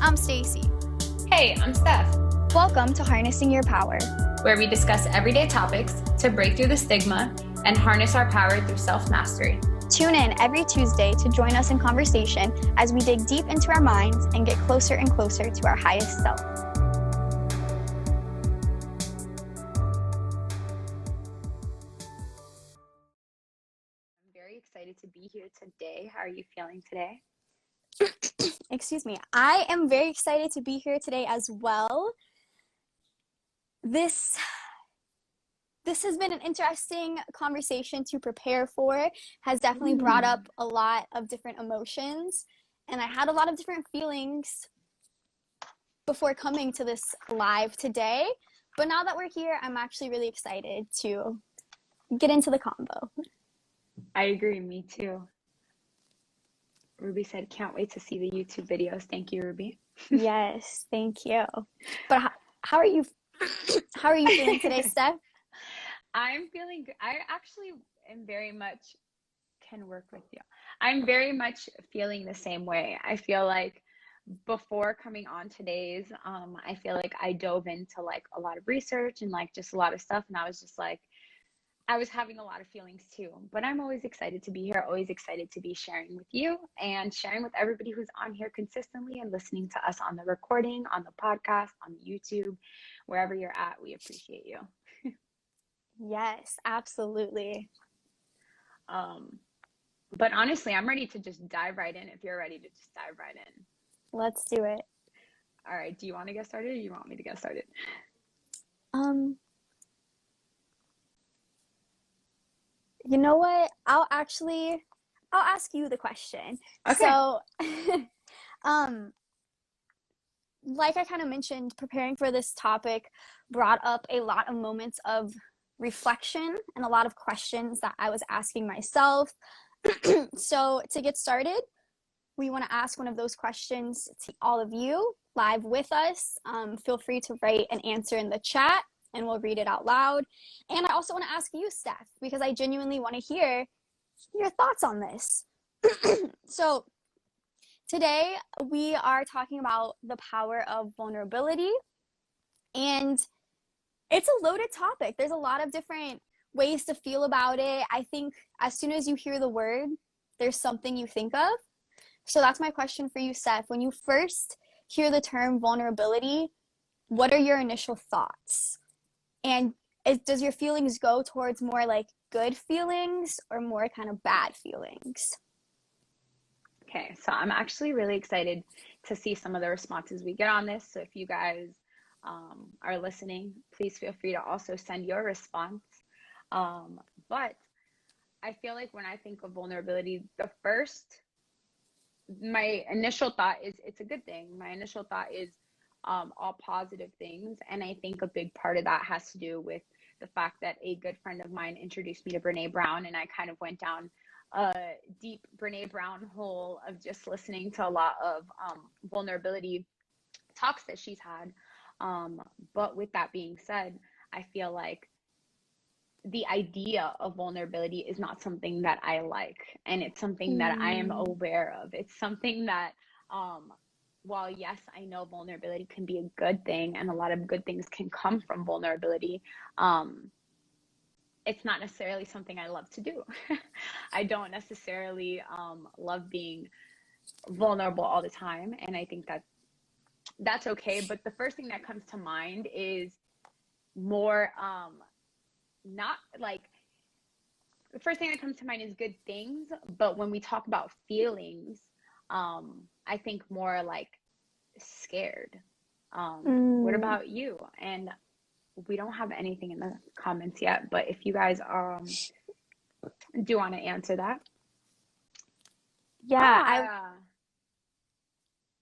I'm Stacy. Hey, I'm Steph, Welcome to Harnessing Your Power. where we discuss everyday topics to break through the stigma and harness our power through self-mastery. Tune in every Tuesday to join us in conversation as we dig deep into our minds and get closer and closer to our highest self. I'm very excited to be here today. How are you feeling today? Excuse me. I am very excited to be here today as well. This has been an interesting conversation to prepare for, has definitely brought up a lot of different emotions, and I had a lot of different feelings before coming to this live today, but now that we're here, I'm actually really excited to get into the combo. I agree, me too. Ruby said, can't wait to see the YouTube videos. Thank you, Ruby. Yes, thank you. But how are you feeling today, Steph? I'm feeling good. I actually am very much can work with you. I'm very much feeling the same way. I feel like before coming on today's, I feel like I dove into like a lot of research and like just a lot of stuff, and I was just like, I was having a lot of feelings too. But I'm always excited to be here, always excited to be sharing with you and sharing with everybody who's on here consistently and listening to us on the recording, on the podcast, on YouTube, wherever you're at. We appreciate you. Yes, absolutely. But honestly, I'm ready to just dive right in if you're ready to just dive right in. Let's do it. All right. Do you want to get started or do you want me to get started? You know what? I'll ask you the question. Okay. So, like I kind of mentioned, preparing for this topic brought up a lot of moments of reflection and a lot of questions that I was asking myself. So to get started, we want to ask one of those questions to all of you live with us. Feel free to write an answer in the chat and we'll read it out loud. And I also want to ask you, Steph, because I genuinely want to hear your thoughts on this. So today we are talking about the power of vulnerability, and it's a loaded topic. There's a lot of different ways to feel about it. I think as soon as you hear the word, there's something you think of. So that's my question for you, Seth. When you first hear the term vulnerability, what are your initial thoughts? And does your feelings go towards more like good feelings or more kind of bad feelings? Okay, so I'm actually really excited to see some of the responses we get on this. So if you guys are listening, please feel free to also send your response. But I feel like when I think of vulnerability, my initial thought is it's a good thing. My initial thought is all positive things. And I think a big part of that has to do with the fact that a good friend of mine introduced me to Brene Brown, and I kind of went down a deep Brene Brown hole of just listening to a lot of vulnerability talks that she's had. But with that being said, I feel like the idea of vulnerability is not something that I like, and it's something that I am aware of. It's something that, while yes, I know vulnerability can be a good thing, and a lot of good things can come from vulnerability, it's not necessarily something I love to do. I don't necessarily love being vulnerable all the time, and I think that that's okay. But the first thing that comes to mind is more not like the first thing that comes to mind is good things, but when we talk about feelings, I think more like scared. What about you? And we don't have anything in the comments yet, but if you guys do want to answer that. Yeah,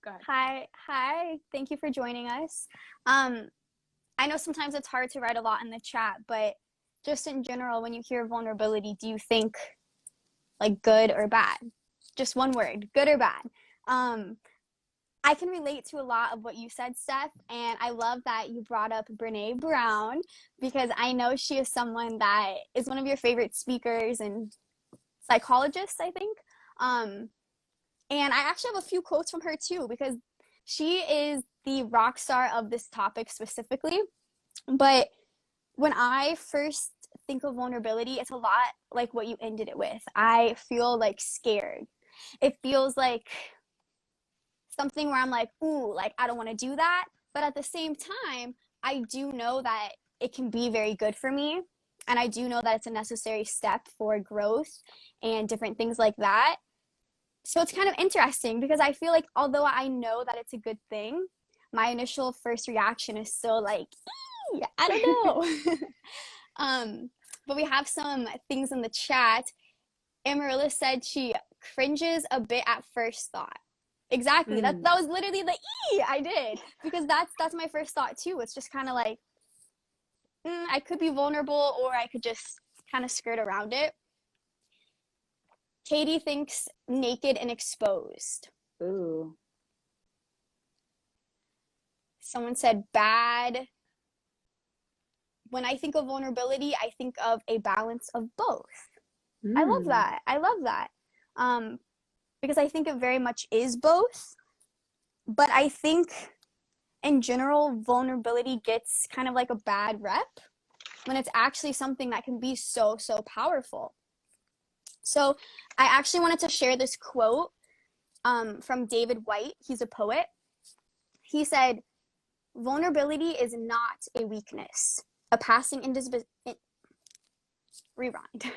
Go ahead. Hi, thank you for joining us. I know sometimes it's hard to write a lot in the chat, but just in general, when you hear vulnerability, do you think like good or bad? Just one word, good or bad. I can relate to a lot of what you said, Steph, and I love that you brought up Brene Brown, because I know she is someone that is one of your favorite speakers and psychologists, I think. And I actually have a few quotes from her too, because She is the rock star of this topic specifically. But when I first think of vulnerability, it's a lot like what you ended it with. I feel like scared. It feels like something where I'm like, ooh, like I don't want to do that. But at the same time, I do know that it can be very good for me. And I do know that it's a necessary step for growth and different things like that. So it's kind of interesting because I feel like although I know that it's a good thing, my initial first reaction is still like, I don't know. But we have some things in the chat. Amarilla said she cringes a bit at first thought. Exactly. That was literally the I did, because that's my first thought too. It's just kind of like I could be vulnerable, or I could just kind of skirt around it. Katie thinks naked and exposed. Ooh. Someone said bad. When I think of vulnerability, I think of a balance of both. I love that. I love that. Because I think it very much is both. But I think in general, vulnerability gets kind of like a bad rep when it's actually something that can be so, so powerful. So I actually wanted to share this quote from David White. He's a poet. He said, vulnerability is not a weakness, a passing rewind.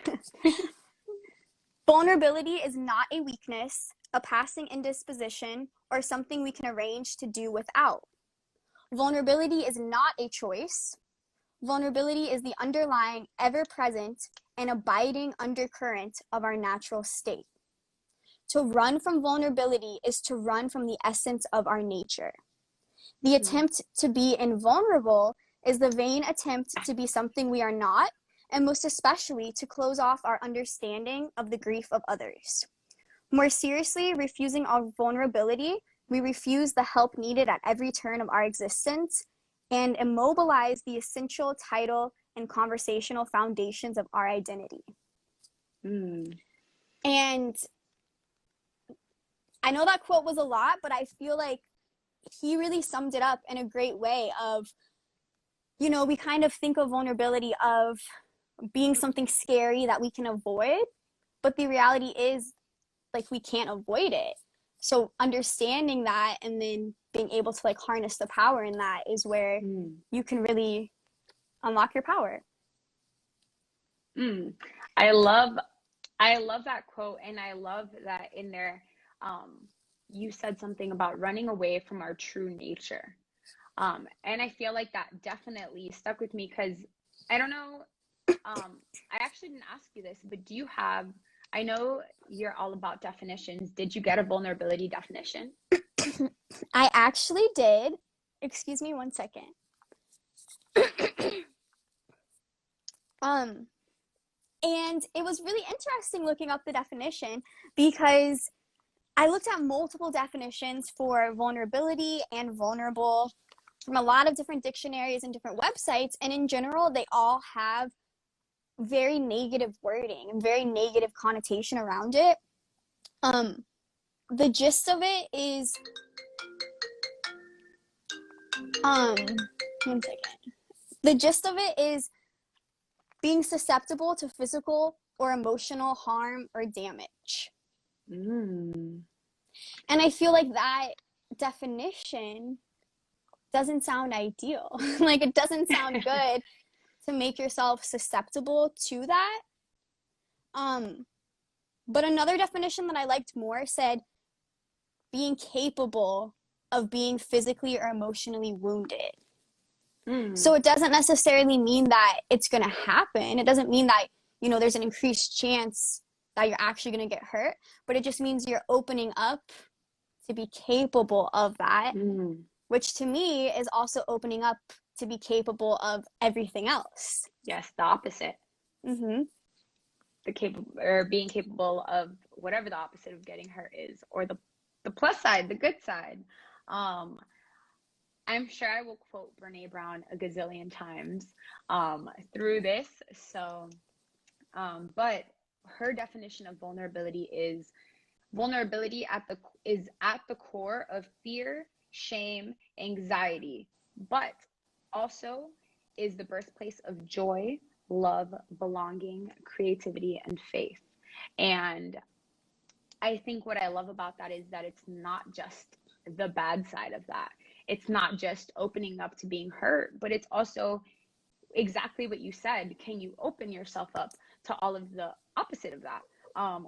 Vulnerability is not a weakness, a passing indisposition, or something we can arrange to do without. Vulnerability is not a choice. Vulnerability is the underlying, ever-present, and abiding undercurrent of our natural state. To run from vulnerability is to run from the essence of our nature. The attempt to be invulnerable is the vain attempt to be something we are not, and most especially to close off our understanding of the grief of others. More seriously, refusing our vulnerability, we refuse the help needed at every turn of our existence and immobilize the essential title and conversational foundations of our identity. And I know that quote was a lot, but I feel like he really summed it up in a great way of, you know, we kind of think of vulnerability of being something scary that we can avoid, but the reality is like we can't avoid it. So understanding that and then being able to like harness the power in that is where you can really unlock your power. I love that quote, and I love that in there you said something about running away from our true nature. And I feel like that definitely stuck with me because I don't know, I actually didn't ask you this, but do you have, I know you're all about definitions. Did you get a vulnerability definition? I actually did. Excuse me 1 second. And it was really interesting looking up the definition because I looked at multiple definitions for vulnerability and vulnerable from a lot of different dictionaries and different websites. And in general, they all have very negative wording and very negative connotation around it. The gist of it is, 1 second. The gist of it is being susceptible to physical or emotional harm or damage. And I feel like that definition doesn't sound ideal. Like it doesn't sound good to make yourself susceptible to that. But another definition that I liked more said being capable of being physically or emotionally wounded. So it doesn't necessarily mean that it's going to happen. It doesn't mean that, you know, there's an increased chance that you're actually going to get hurt, but it just means you're opening up to be capable of that, which to me is also opening up to be capable of everything else. Yes, the opposite. The capable, or being capable of whatever the opposite of getting hurt is, or the plus side, the good side. I'm sure I will quote Brene Brown a gazillion times through this. So, but her definition of vulnerability is vulnerability is at the core of fear shame, anxiety, but also is the birthplace of joy, love, belonging, creativity, and faith. And I think what I love about that is that it's not just the bad side of that. It's not just opening up to being hurt, but it's also exactly what you said. Can you open yourself up to all of the opposite of that?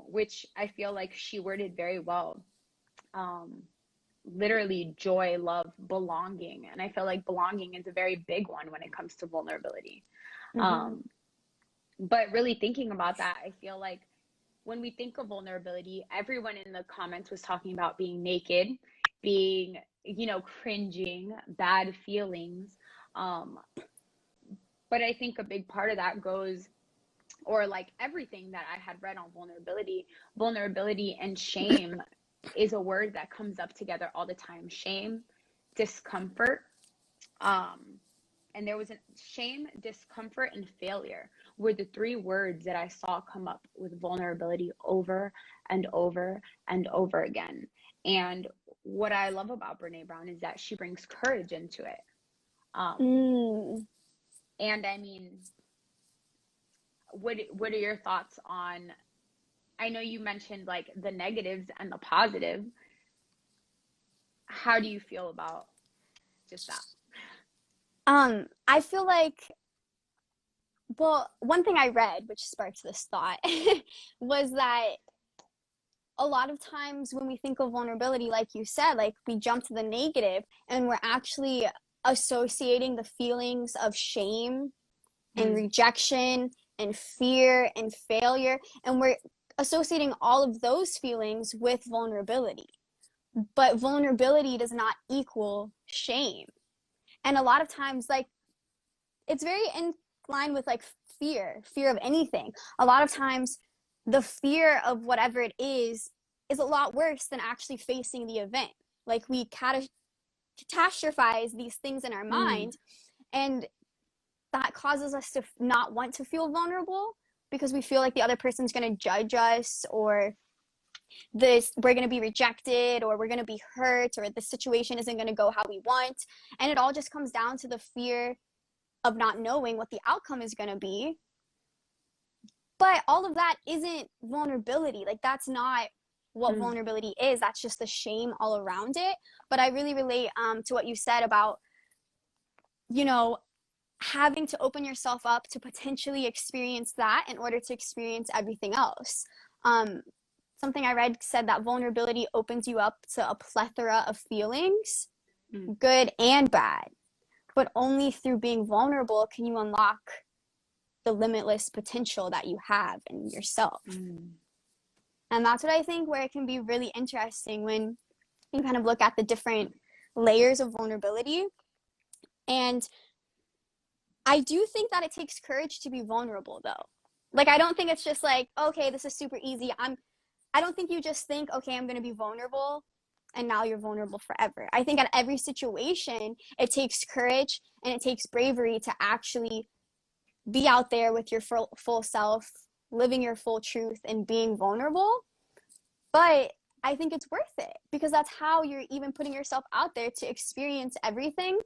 Which I feel like she worded very well. Um, Literally joy, love, belonging. And I feel like belonging is a very big one when it comes to vulnerability. Mm-hmm. Um, but really thinking about that, I feel like when we think of vulnerability, everyone in the comments was talking about being naked, being, cringing, bad feelings. Um, but I think a big part of that goes, or like everything that I had read on vulnerability and shame is a word that comes up together all the time. Shame, discomfort, um, and there was a shame, discomfort, and failure were the three words that I saw come up with vulnerability over and over and over again. And what I love about Brene Brown is that she brings courage into it. Um, Mm. and I mean, what are your thoughts on? I know you mentioned like the negatives and the positive. How do you feel about just that? I feel like, well, one thing I read, which sparked this thought, was that a lot of times when we think of vulnerability, like you said, like we jump to the negative and we're actually associating the feelings of shame and Mm, rejection and fear and failure. And we're associating all of those feelings with vulnerability. But vulnerability does not equal shame. And a lot of times, like, it's very in line with like fear of anything. A lot of times, the fear of whatever it is a lot worse than actually facing the event. Like, we catastrophize these things in our mm, mind, and that causes us to not want to feel vulnerable because we feel like the other person's going to judge us, or this we're going to be rejected, or we're going to be hurt, or the situation isn't going to go how we want. And it all just comes down to the fear of not knowing what the outcome is going to be. But all of that isn't vulnerability. Like, that's not what mm, vulnerability is. That's just the shame all around it. But I really relate to what you said about, you know, having to open yourself up to potentially experience that in order to experience everything else. Um, Something I read said that vulnerability opens you up to a plethora of feelings, mm, good and bad. But only through being vulnerable can you unlock the limitless potential that you have in yourself. mm, And that's what I think where it can be really interesting when you kind of look at the different layers of vulnerability. And I do think that it takes courage to be vulnerable, though. Like, I don't think it's just like, okay, this is super easy. I don't think you just think, okay, I'm going to be vulnerable and now you're vulnerable forever. I think at every situation, it takes courage and it takes bravery to actually be out there with your full self, living your full truth and being vulnerable. But I think it's worth it because that's how you're even putting yourself out there to experience everything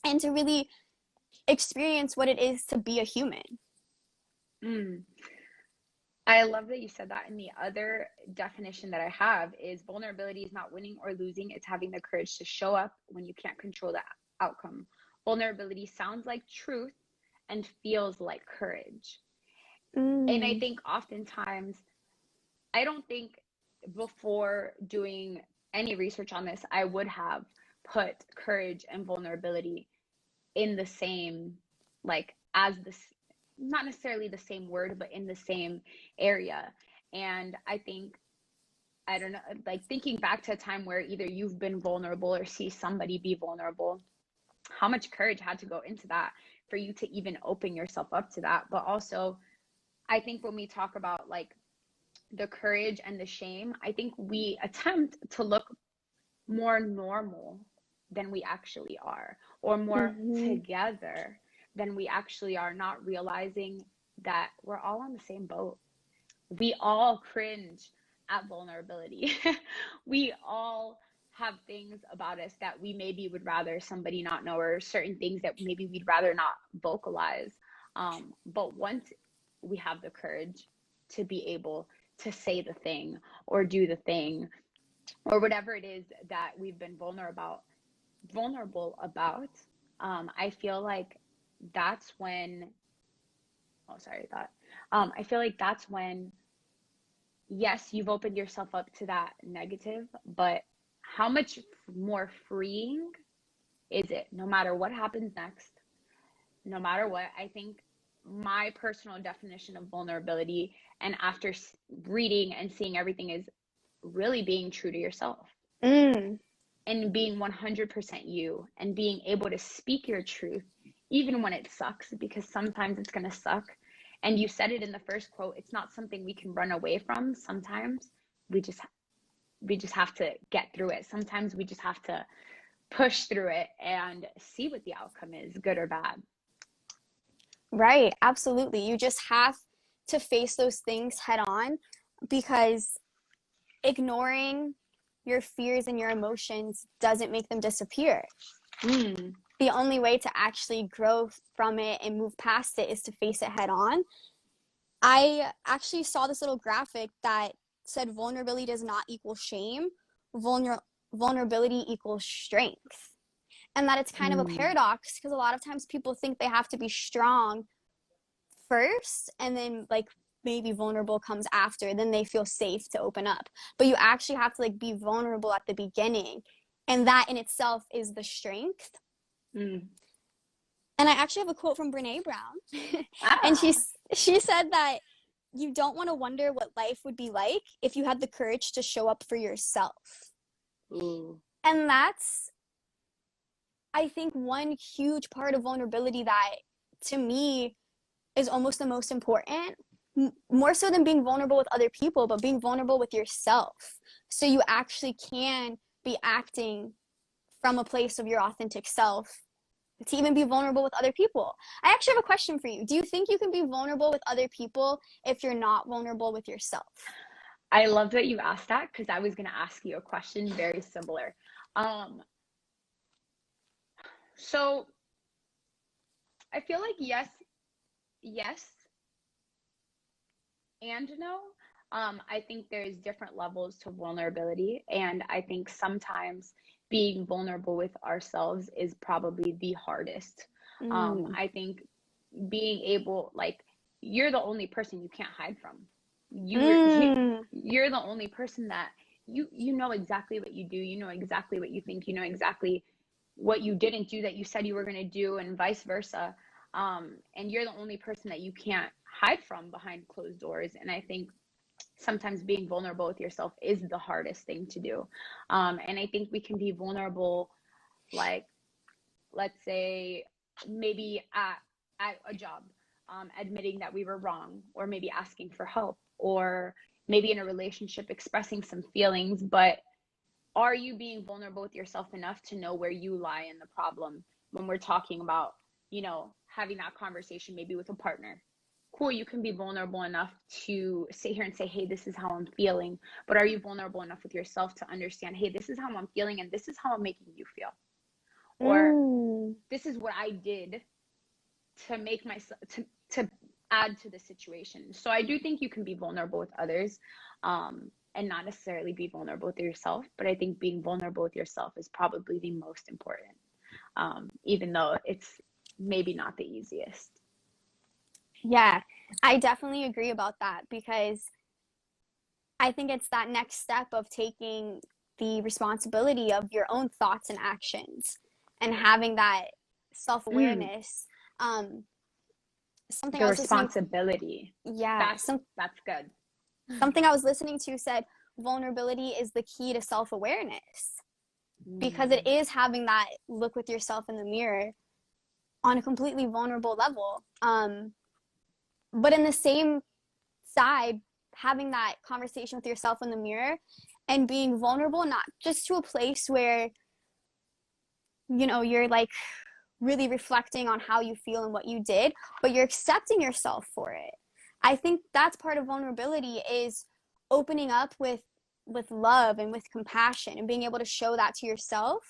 and to really experience what it is to be a human. mm. I love that you said that. And the other definition that I have is vulnerability is not winning or losing, it's having the courage to show up when you can't control the outcome. Vulnerability sounds like truth and feels like courage. And I Mm. think oftentimes, I don't think before doing any research on this, I would have put courage and vulnerability in the same, like, as this, not necessarily the same word, but in the same area. And I think, I don't know, like thinking back to a time where either you've been vulnerable or see somebody be vulnerable, how much courage had to go into that for you to even open yourself up to that. But also, I think when we talk about like the courage and the shame, I think we attempt to look more normal than we actually are, or more Mm-hmm. together than we actually are, not realizing that we're all on the same boat. We all cringe at vulnerability. We all have things about us that we maybe would rather somebody not know, or certain things that maybe we'd rather not vocalize. But once we have the courage to be able to say the thing or do the thing or whatever it is that we've been vulnerable about, I feel like that's when, oh, sorry, that, I feel like that's when, yes, you've opened yourself up to that negative, but how much more freeing is it no matter what happens next? No matter what, I think my personal definition of vulnerability, and after reading and seeing everything, is really being true to yourself Mm. and being 100% you, and being able to speak your truth even when it sucks, because sometimes it's going to suck. And you said it in the first quote, it's not something we can run away from. Sometimes we just have to get through it. Sometimes we just have to push through it and see what the outcome is, good or bad. Right, absolutely. You just have to face those things head on, because ignoring your fears and your emotions doesn't make them disappear. Mm. The only way to actually grow from it and move past it is to face it head on. I actually saw this little graphic that said vulnerability does not equal shame. Vulnerability equals strength. And that it's kind of a paradox, because a lot of times people think they have to be strong first and then like maybe vulnerable comes after, then they feel safe to open up. But you actually have to like be vulnerable at the beginning, and that in itself is the strength. Mm. And I actually have a quote from Brene Brown. And Ah. she said that you don't want to wonder what life would be like if you had the courage to show up for yourself. Ooh. And that's, I think, one huge part of vulnerability that to me is almost the most important, more so than being vulnerable with other people, but being vulnerable with yourself. So you actually can be acting from a place of your authentic self to even be vulnerable with other people. I actually have a question for you. Do you think you can be vulnerable with other people if you're not vulnerable with yourself? I loved that you asked that, because I was going to ask you a question very similar. So I feel like yes, yes, and no. I think there's different levels to vulnerability, and I think sometimes being vulnerable with ourselves is probably the hardest. Mm. I think being able, like, you're the only person you can't hide from. Mm. You're the only person that you know exactly what you do, you know exactly what you think, you know exactly what you didn't do that you said you were going to do, and vice versa. And you're the only person that you can't hide from behind closed doors. And I think sometimes being vulnerable with yourself is the hardest thing to do. And I think we can be vulnerable, like, let's say, maybe at a job, admitting that we were wrong, or maybe asking for help, or maybe in a relationship expressing some feelings. But are you being vulnerable with yourself enough to know where you lie in the problem when we're talking about, having that conversation maybe with a partner? Cool, you can be vulnerable enough to sit here and say, hey, this is how I'm feeling. But are you vulnerable enough with yourself to understand, hey, this is how I'm feeling, and this is how I'm making you feel? Or Mm. this is what I did to make myself to add to the situation. So I do think you can be vulnerable with others, and not necessarily be vulnerable with yourself. But I think being vulnerable with yourself is probably the most important, even though it's maybe not the easiest. Yeah, I definitely agree about that, because I think it's that next step of taking the responsibility of your own thoughts and actions and having that Mm, self-awareness. Um, something the I was listening, responsibility. yeah, That's good. something I was listening to said vulnerability is the key to self-awareness, because it Mm, is having that look with yourself in the mirror on a completely vulnerable level. But in the same side, having that conversation with yourself in the mirror and being vulnerable, not just to a place where, you're like really reflecting on how you feel and what you did, but you're accepting yourself for it. I think that's part of vulnerability, is opening up with with love and with compassion, and being able to show that to yourself,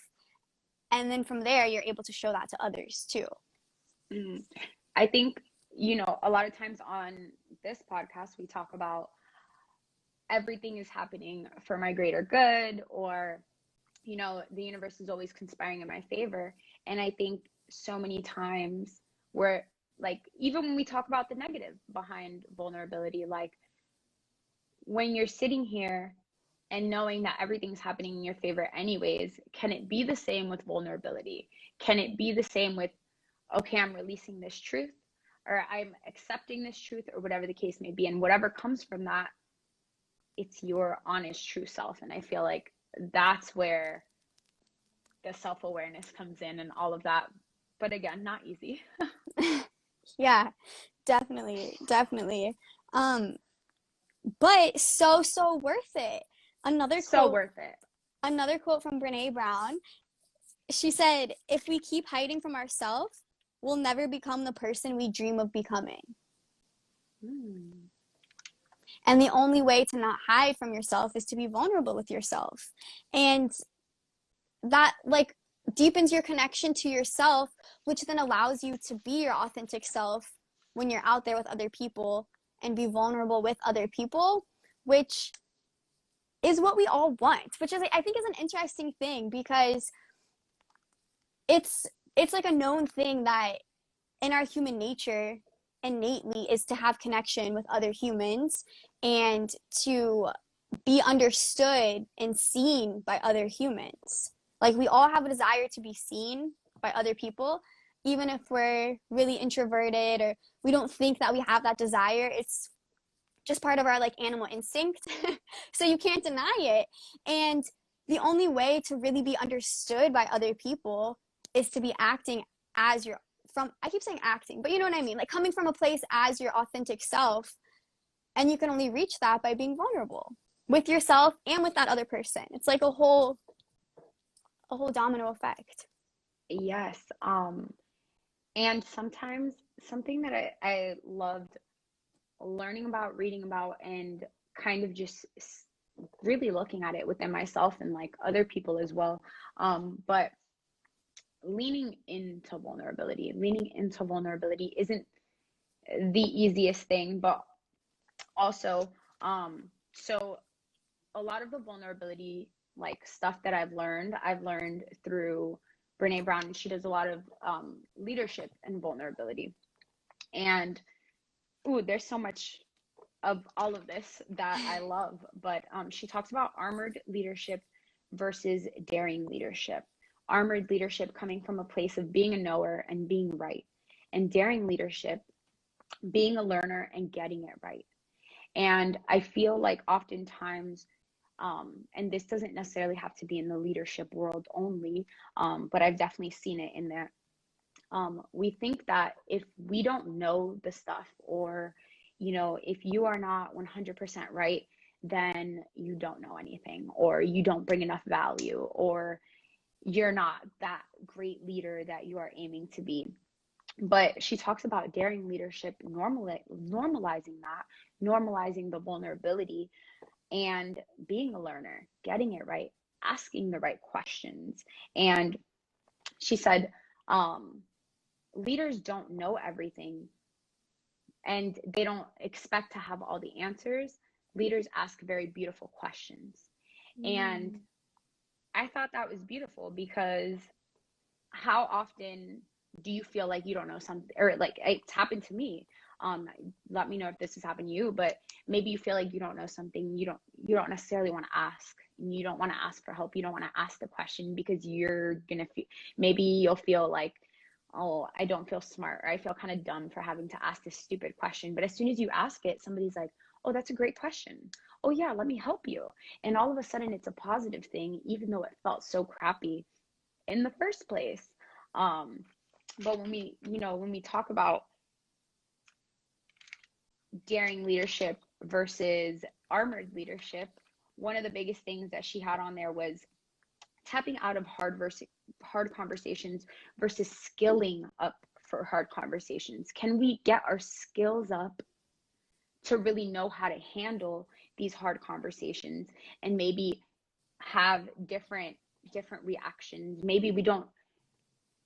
and then from there you're able to show that to others too. I think, a lot of times on this podcast, we talk about everything is happening for my greater good, or, the universe is always conspiring in my favor. And I think so many times where, like, even when we talk about the negative behind vulnerability, like when you're sitting here and knowing that everything's happening in your favor anyways, can it be the same with vulnerability? Can it be the same with, okay, I'm releasing this truth, or I'm accepting this truth, or whatever the case may be, and whatever comes from that, it's your honest true self. And I feel like that's where the self-awareness comes in and all of that, but again, not easy. Yeah, definitely, definitely. But so worth it. Another So quote, worth it. another quote from Brene Brown. She said, "If we keep hiding from ourselves, we'll never become the person we dream of becoming." And the only way to not hide from yourself is to be vulnerable with yourself. And that, like, deepens your connection to yourself, which then allows you to be your authentic self when you're out there with other people and be vulnerable with other people, which is what we all want, which is, I think, is an interesting thing, because it's like a known thing that in our human nature innately is to have connection with other humans and to be understood and seen by other humans. Like, we all have a desire to be seen by other people, even if we're really introverted or we don't think that we have that desire. It's just part of our, like, animal instinct. So you can't deny it. And the only way to really be understood by other people is to be acting as your, from, I keep saying acting, but you know what I mean, like coming from a place as your authentic self. And you can only reach that by being vulnerable with yourself and with that other person. It's like a whole domino effect. Yes. And sometimes something that I loved learning about, reading about, and kind of just really looking at it within myself and like other people as well. But leaning into vulnerability isn't the easiest thing, but also, so a lot of the vulnerability, like stuff that I've learned through Brene Brown, and she does a lot of leadership and vulnerability. And there's so much of all of this that I love, but she talks about armored leadership versus daring leadership. Armored leadership coming from a place of being a knower and being right, and daring leadership being a learner and getting it right. And I feel like oftentimes, and this doesn't necessarily have to be in the leadership world only, but I've definitely seen it in there. We think that if we don't know the stuff, or, if you are not 100% right, then you don't know anything, or you don't bring enough value, or you're not that great leader that you are aiming to be. But she talks about daring leadership, normalizing that, normalizing the vulnerability, and being a learner, getting it right, asking the right questions. And she said, leaders don't know everything, and they don't expect to have all the answers. Leaders ask very beautiful questions. And I thought that was beautiful, because how often do you feel like you don't know something, or like it's happened to me? Let me know if this has happened to you, but maybe you feel like you don't know something, you don't necessarily want to ask, and you don't want to ask for help, you don't want to ask the question, because you're gonna feel, maybe you'll feel like, oh, I don't feel smart, or I feel kind of dumb for having to ask this stupid question. But as soon as you ask it, somebody's like, oh, that's a great question, oh yeah, let me help you. And all of a sudden it's a positive thing, even though it felt so crappy in the first place. But when we talk about daring leadership versus armored leadership, one of the biggest things that she had on there was tapping out of hard conversations versus skilling up for hard conversations. Can we get our skills up to really know how to handle these hard conversations and maybe have different reactions. Maybe we don't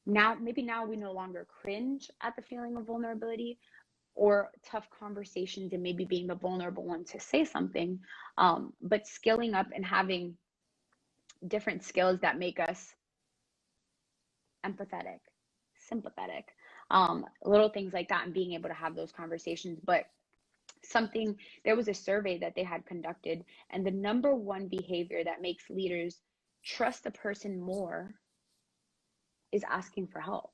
now, maybe now we no longer cringe at the feeling of vulnerability or tough conversations and maybe being the vulnerable one to say something, but skilling up and having different skills that make us empathetic, sympathetic, little things like that, and being able to have those conversations. But there was a survey that they had conducted, and the number one behavior that makes leaders trust a person more is asking for help,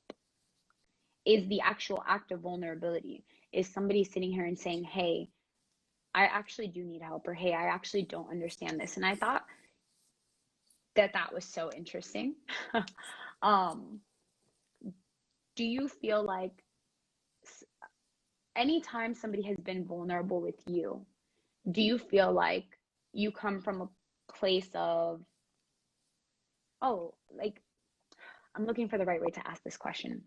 is the actual act of vulnerability, is somebody sitting here and saying, hey, I actually do need help, or hey, I actually don't understand this. And I thought that was so interesting. um, do you feel like anytime somebody has been vulnerable with you, do you feel like you come from a place of, oh, like, I'm looking for the right way to ask this question.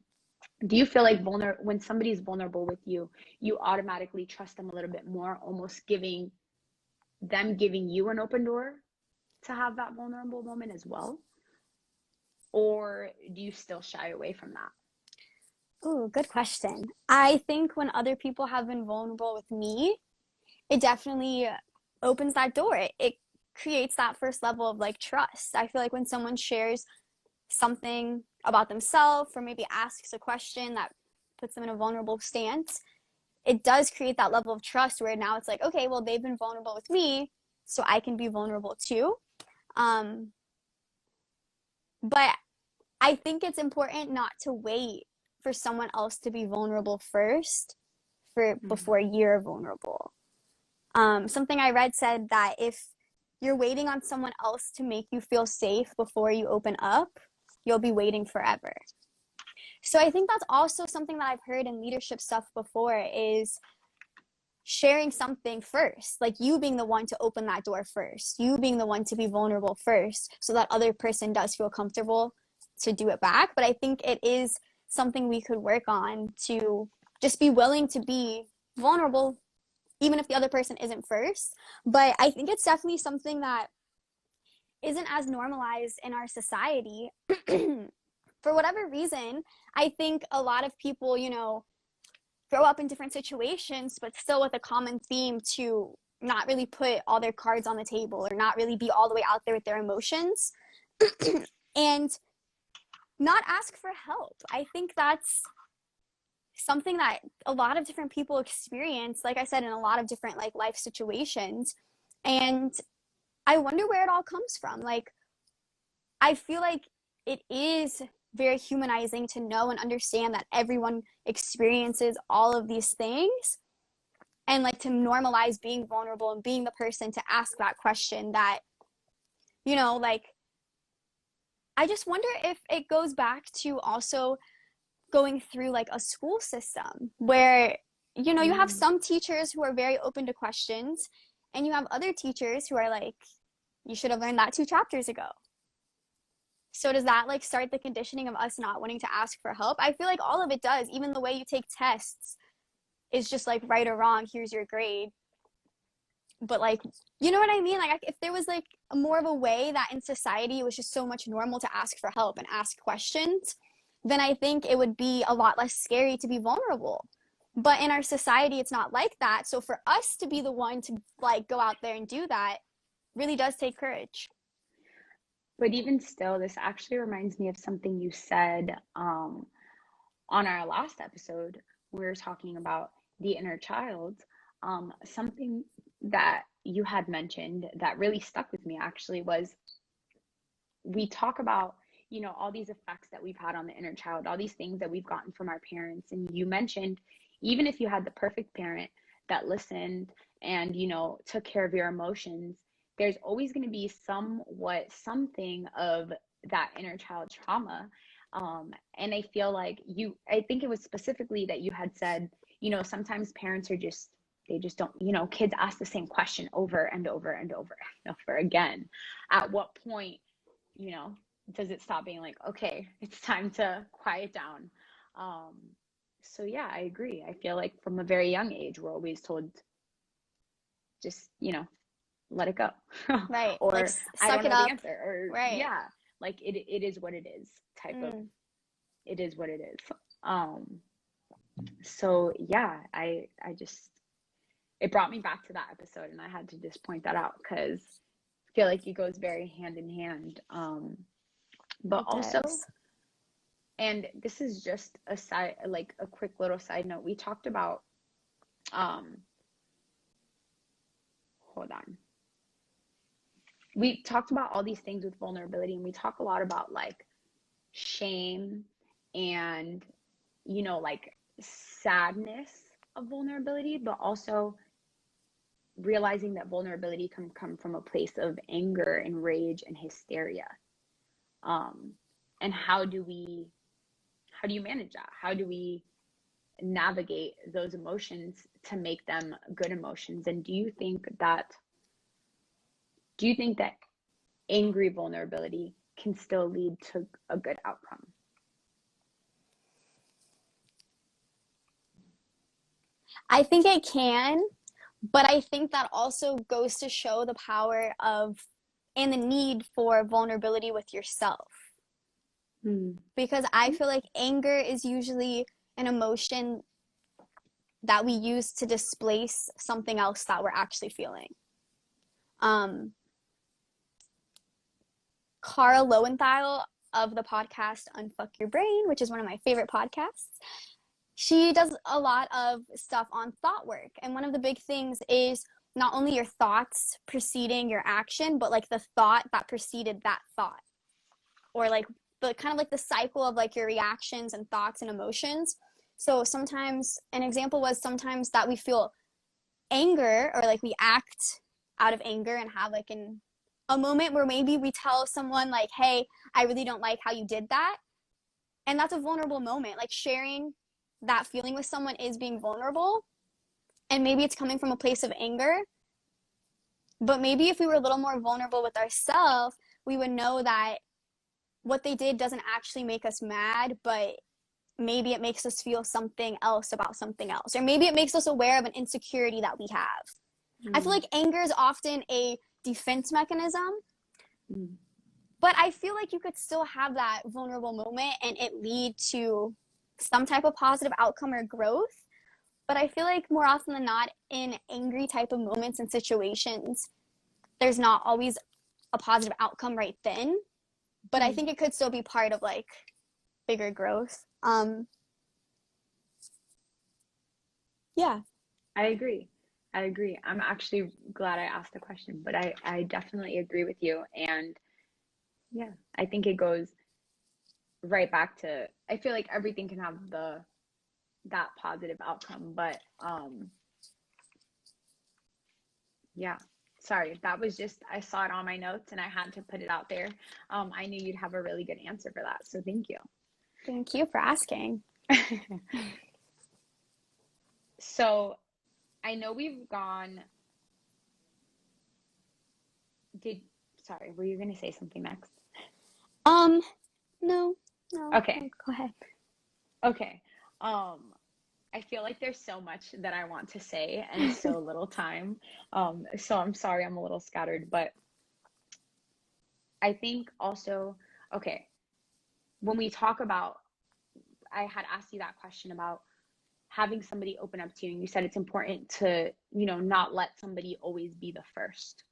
Do you feel like when somebody's vulnerable with you, you automatically trust them a little bit more, almost giving you an open door to have that vulnerable moment as well? Or do you still shy away from that? Oh, good question. I think when other people have been vulnerable with me, it definitely opens that door. It creates that first level of like trust. I feel like when someone shares something about themselves or maybe asks a question that puts them in a vulnerable stance, it does create that level of trust where now it's like, okay, well, they've been vulnerable with me, so I can be vulnerable too. But I think it's important not to wait for someone else to be vulnerable first before you're vulnerable. Something I read said that if you're waiting on someone else to make you feel safe before you open up, you'll be waiting forever. So I think that's also something that I've heard in leadership stuff before, is sharing something first, like you being the one to open that door first, you being the one to be vulnerable first, so that other person does feel comfortable to do it back. But I think it is something we could work on, to just be willing to be vulnerable even if the other person isn't first. But I think it's definitely something that isn't as normalized in our society. For whatever reason, I think a lot of people, grow up in different situations, but still with a common theme to not really put all their cards on the table or not really be all the way out there with their emotions and not ask for help. I think that's something that a lot of different people experience, like I said, in a lot of different like life situations. And I wonder where it all comes from. Like, I feel like it is very humanizing to know and understand that everyone experiences all of these things, and like to normalize being vulnerable and being the person to ask that question that, like, I just wonder if it goes back to also going through like a school system where, you have some teachers who are very open to questions, and you have other teachers who are like, you should have learned that 2 chapters ago. So does that like start the conditioning of us not wanting to ask for help? I feel like all of it does. Even the way you take tests is just like right or wrong, here's your grade. But like, you know what I mean? Like, if there was like more of a way that in society it was just so much normal to ask for help and ask questions, then I think it would be a lot less scary to be vulnerable. But in our society, it's not like that. So for us to be the one to like go out there and do that really does take courage. But even still, this actually reminds me of something you said on our last episode. We were talking about the inner child. Something that you had mentioned that really stuck with me actually was, we talk about, all these effects that we've had on the inner child, all these things that we've gotten from our parents. And you mentioned, even if you had the perfect parent that listened and, took care of your emotions, there's always going to be something of that inner child trauma. And I feel like I think it was specifically that you had said, sometimes parents they just don't, kids ask the same question over and over and over and over again. At what point, does it stop being like, okay, it's time to quiet down? So yeah, I agree. I feel like from a very young age, we're always told, just, let it go. Right. Like Or I suck don't it know the up. answer, or Right. yeah, like it is what it is type of, Mm. it is what it is. So yeah, I just, it brought me back to that episode, and I had to just point that out because I feel like it goes very hand in hand. But It also, does. and this is just a side, like a quick little side note, we talked about, um, hold on. We talked about all these things with vulnerability, and we talk a lot about like shame and, like sadness of vulnerability, but also realizing that vulnerability can come from a place of anger and rage and hysteria. Um, and how do you manage that? How do we navigate those emotions to make them good emotions? And do you think that angry vulnerability can still lead to a good outcome? I think it can, but I think that also goes to show the power of and the need for vulnerability with yourself. Hmm. Because I feel like anger is usually an emotion that we use to displace something else that we're actually feeling. Um, Cara Lowenthal of the podcast Unfuck Your Brain, which is one of my favorite podcasts, she does a lot of stuff on thought work. And one of the big things is not only your thoughts preceding your action, but like the thought that preceded that thought. Or like the kind of like the cycle of like your reactions and thoughts and emotions. So sometimes an example was sometimes that we feel anger or like we act out of anger and have like a moment where maybe we tell someone like, hey, I really don't like how you did that. And that's a vulnerable moment. Like sharing that feeling with someone is being vulnerable. And maybe it's coming from a place of anger. But maybe if we were a little more vulnerable with ourselves, we would know that what they did doesn't actually make us mad, but maybe it makes us feel something else about something else. Or maybe it makes us aware of an insecurity that we have. I feel Hmm. like anger is often a defense mechanism, Hmm. but I feel like you could still have that vulnerable moment and it lead to some type of positive outcome or growth. But I feel like more often than not, in angry type of moments and situations, there's not always a positive outcome right then. But I Hmm. think it could still be part of like bigger growth. Yeah. I agree. I agree. I'm actually glad I asked the question, but I definitely agree with you. And yeah, I think it goes right back to, I feel like everything can have that positive outcome, but yeah. Sorry, that was just, I saw it on my notes and I had to put it out there. I knew you'd have a really good answer for that, so thank you. Thank you for asking. So I know we've gone, did, sorry, were you going to say something next? Um, no, no, Okay. go ahead. Okay. I feel like there's so much that I want to say and so little time. So I'm sorry I'm a little scattered, but I think also, okay, when we talk about, I had asked you that question about having somebody open up to you, and you said it's important to, not let somebody always be the first.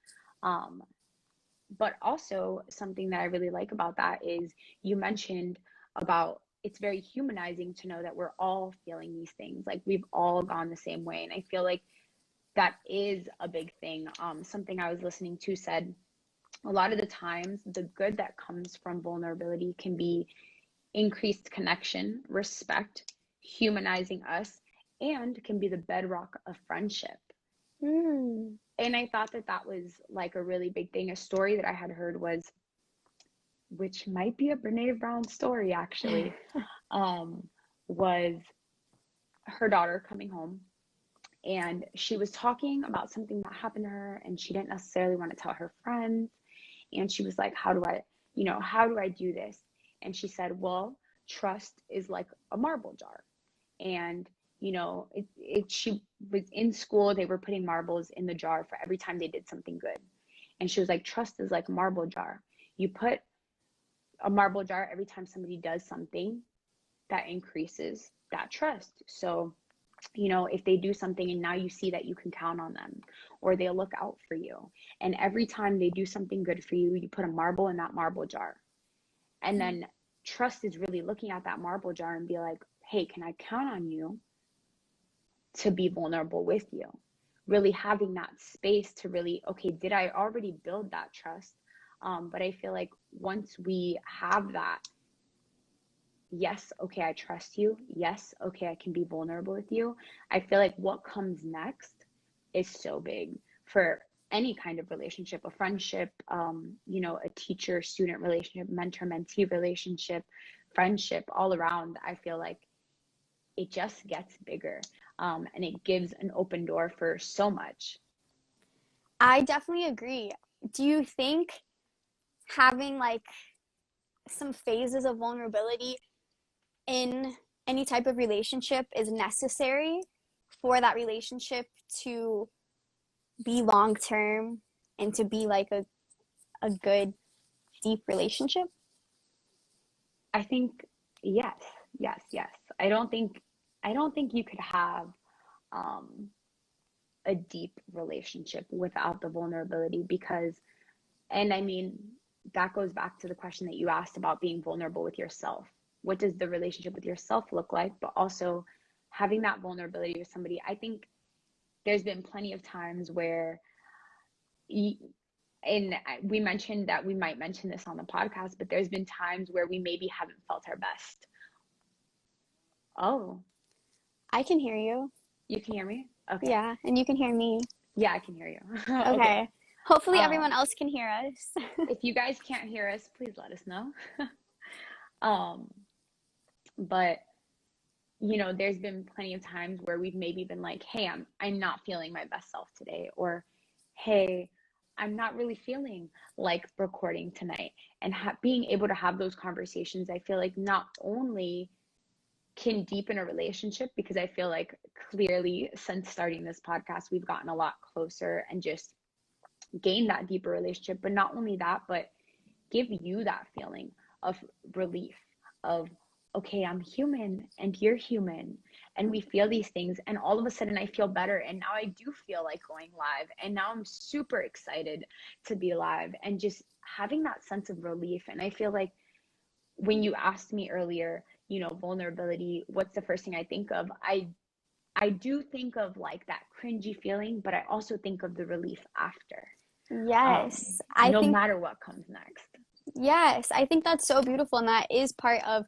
Um, but also something that I really like about that is you mentioned about it's very humanizing to know that we're all feeling these things. Like we've all gone the same way. And I feel like that is a big thing. Something I was listening to said a lot of the times the good that comes from vulnerability can be increased connection, respect, humanizing us, and can be the bedrock of friendship. Mm. And I thought that that was like a really big thing. A story that I had heard was, which might be a Brene Brown story actually, um, was her daughter coming home, and she was talking about something that happened to her and she didn't necessarily want to tell her friends. And she was like, how do I do this? And she said, well, trust is like a marble jar. And she was in school, they were putting marbles in the jar for every time they did something good. And she was like, trust is like a marble jar. You put a marble jar every time somebody does something that increases that trust. So, if they do something and now you see that you can count on them, or they look out for you, and every time they do something good for you, you put a marble in that marble jar. And then trust is really looking at that marble jar and be like, hey, can I count on you to be vulnerable with you? Really having that space to really, okay, did I already build that trust? But I feel like once we have that, yes, okay, I trust you. Yes, okay, I can be vulnerable with you. I feel like what comes next is so big for any kind of relationship, a friendship, a teacher student relationship, mentor mentee relationship, friendship, all around. I feel like it just gets bigger, and it gives an open door for so much. I definitely agree. Do you think having like some phases of vulnerability in any type of relationship is necessary for that relationship to be long term and to be like a good, deep relationship? I think yes, yes, yes. I don't think you could have um, a deep relationship without the vulnerability, because, and I mean, that goes back to the question that you asked about being vulnerable with yourself. What does the relationship with yourself look like? But also having that vulnerability with somebody. I think there's been plenty of times where, and we mentioned that we might mention this on the podcast, but there's been times where we maybe haven't felt our best. Oh, I can hear you. you can hear me? Okay. Yeah, and you can hear me. Yeah, I can hear you. Okay. Okay. Hopefully everyone Um, else can hear us. if you guys can't hear us, please let us know. Um, but there's been plenty of times where we've maybe been like, hey, I'm not feeling my best self today, or hey, I'm not really feeling like recording tonight. And being able to have those conversations, I feel like not only can deepen a relationship, because I feel like clearly since starting this podcast, we've gotten a lot closer and just gained that deeper relationship. But not only that, but give you that feeling of relief, of, okay, I'm human and you're human, and we feel these things, and all of a sudden I feel better, and now I do feel like going live, and now I'm super excited to be live, and just having that sense of relief. And I feel like when you asked me earlier, vulnerability, what's the first thing I think of? I do think of like that cringy feeling, but I also think of the relief after, Yes, no matter what comes next. I think that's so beautiful, and that is part of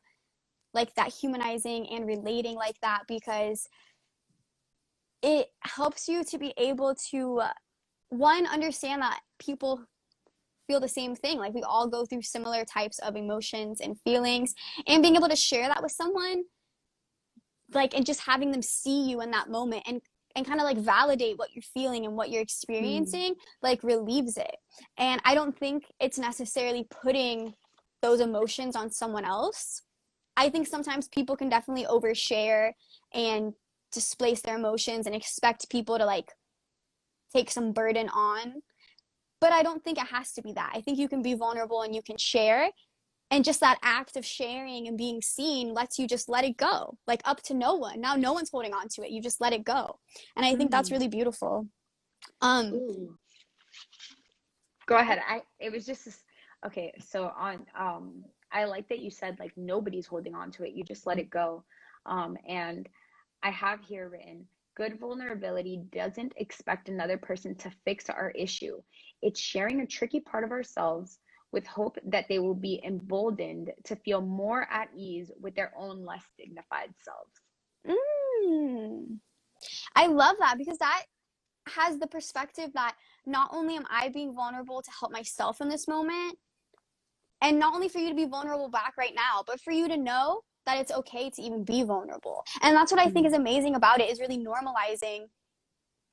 like that humanizing and relating like that, because it helps you to be able to one, understand that people feel the same thing. Like we all go through similar types of emotions and feelings, and being able to share that with someone, like, and just having them see you in that moment and kind of like validate what you're feeling and what you're Mm. experiencing, like relieves it. And I don't think it's necessarily putting those emotions on someone else. I think sometimes people can definitely overshare and displace their emotions and expect people to like take some burden on. But I don't think it has to be that. I think you can be vulnerable and you can share. And just that act of sharing and being seen lets you just let it go, like up to no one. Now no one's holding on to it. You just let it go. And I think that's Mm. really beautiful. Um, Ooh. Go ahead. It was just this, okay, so on I like that you said like nobody's holding on to it. You just let it go. And I have here written, good vulnerability doesn't expect another person to fix our issue. It's sharing a tricky part of ourselves with hope that they will be emboldened to feel more at ease with their own less dignified selves. mm, I love that, because that has the perspective that not only am I being vulnerable to help myself in this moment, and not only for you to be vulnerable back right now, but for you to know that it's okay to even be vulnerable. And that's what I think is Mm. amazing about it, is really normalizing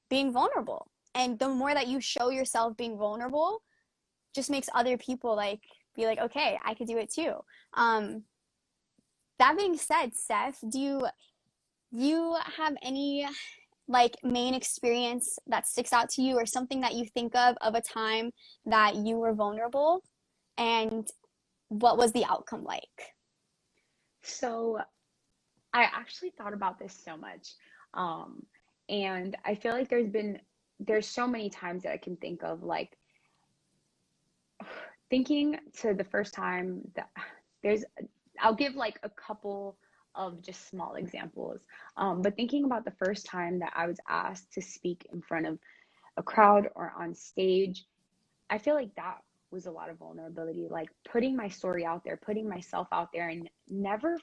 being vulnerable. And the more that you show yourself being vulnerable, just makes other people like be like, okay, I could do it too. That being said, Steph, you have any like main experience that sticks out to you or something that you think of a time that you were vulnerable and what was the outcome like? So I actually thought about this so much. Um, and I feel like there's so many times that I can think of, like thinking to the first time that there's, I'll give like a couple of just small examples. But thinking about the first time that I was asked to speak in front of a crowd or on stage, I feel like that was a lot of vulnerability, like putting my story out there, putting myself out there, and never